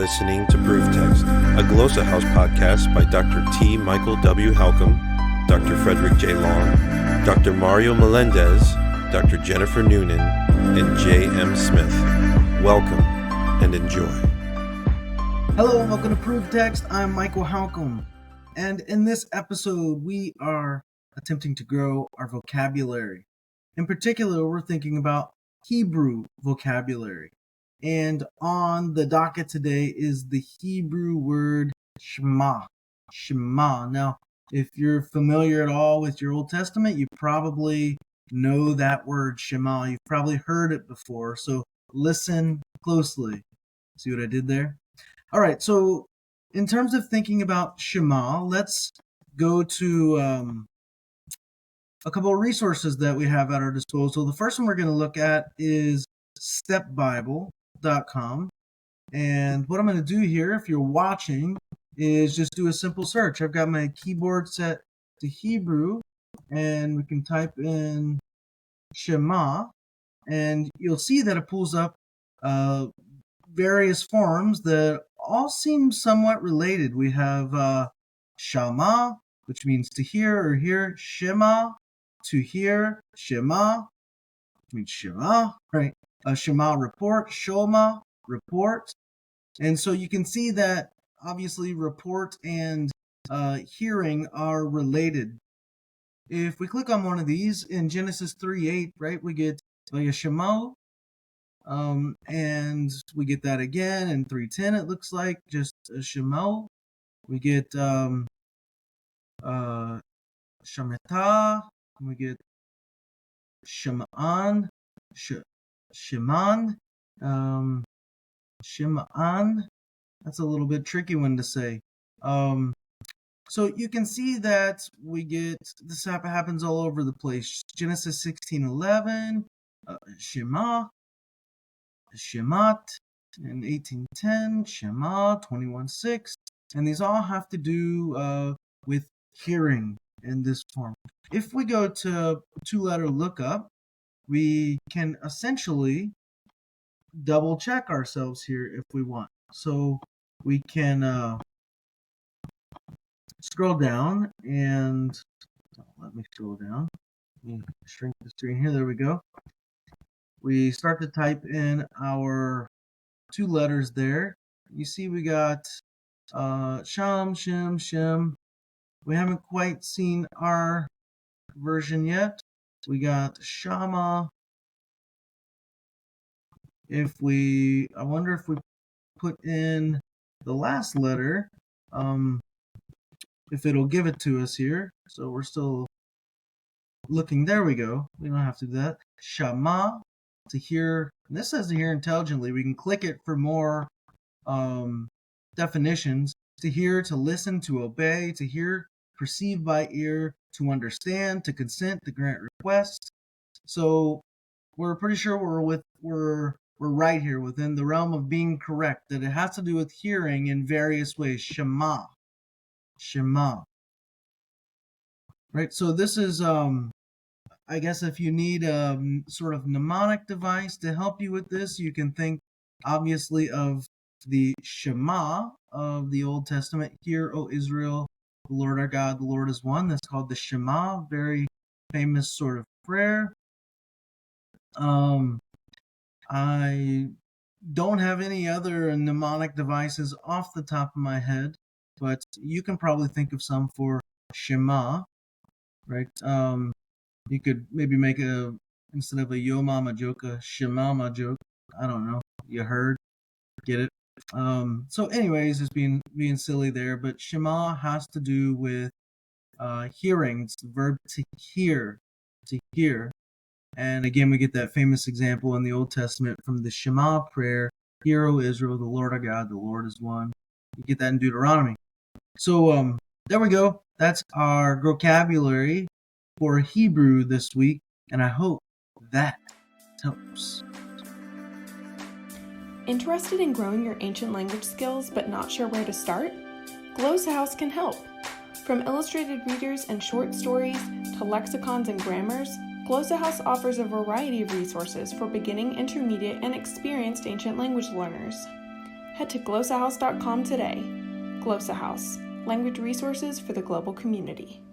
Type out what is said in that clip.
listening to Proof Text, a Glossa House podcast by Dr. T. Michael W. Halcomb, Dr. Frederick J. Long, Dr. Mario Melendez, Dr. Jennifer Noonan, and J. M. Smith. Welcome and enjoy. Hello and welcome to Proof Text. I'm Michael Halcomb, and in this episode we are attempting to grow our vocabulary. In particular, we're thinking about Hebrew vocabulary. And on the docket today is the Hebrew word Shema. Shema. Now, if you're familiar at all with your Old Testament, you probably know that word Shema. You've probably heard it before, so listen closely. See what I did there? All right, so in terms of thinking about Shema, let's go to a couple of resources that we have at our disposal. The first one we're going to look at is stepbible.com. And what I'm going to do here, if you're watching, is just do a simple search. I've got my keyboard set to Hebrew, and we can type in Shema, and you'll see that it pulls up various forms that all seem somewhat related. We have Shama, which means to hear or hear, Shema, to hear, Shema, which means Shema, right? Shema, report, Shoma, report. And so you can see that obviously report and hearing are related. If we click on one of these in Genesis 3:8, right, we get Shema, and we get that again in 3:10. It looks like just Shema. We get Shemitah. We get Shema'an, Sheman, Shema'an. That's a little bit tricky one to say. So you can see that we get, this happens all over the place. Genesis 16:11, Shema, Shemat, in 18:10, Shema, 21:6, and these all have to do with hearing in this form. If we go to two-letter lookup, we can essentially double check ourselves here if we want. So we can scroll down and let me scroll down. Let me shrink the screen here. There we go. We start to type in our two letters there. You see we got Sham, Shem, Shem. We haven't quite seen our version yet. We got Shama. I wonder if we put in the last letter, if it'll give it to us here. So we're still looking. There we go. We don't have to do that. Shama, to hear. And this says to hear intelligently. We can click it for more definitions. To hear, to listen, to obey, to hear, perceive by ear, to understand, to consent, to grant requests. So we're pretty sure we're right here within the realm of being correct, that it has to do with hearing in various ways. Shema. Shema. Right, so this is, I guess if you need a sort of mnemonic device to help you with this, you can think obviously of the Shema of the Old Testament. Hear, O Israel, the Lord our God, the Lord is one. That's called the Shema, very famous sort of prayer. I don't have any other mnemonic devices off the top of my head, but you can probably think of some for Shema, right? You could maybe make instead of a yo mama joke, a Shemama joke. I don't know. You heard? Get it? So anyways, it's being silly there, but Shema has to do with hearing. It's the verb to hear, to hear. And again, we get that famous example in the Old Testament from the Shema prayer, Hear, O Israel, the Lord our God, the Lord is one. You get that in Deuteronomy. So there we go. That's our vocabulary for Hebrew this week, and I hope that helps. Interested in growing your ancient language skills but not sure where to start? Glossa House can help. From illustrated readers and short stories to lexicons and grammars, Glossa House offers a variety of resources for beginning, intermediate, and experienced ancient language learners. Head to glosahouse.com today. Glosa House, language resources for the global community.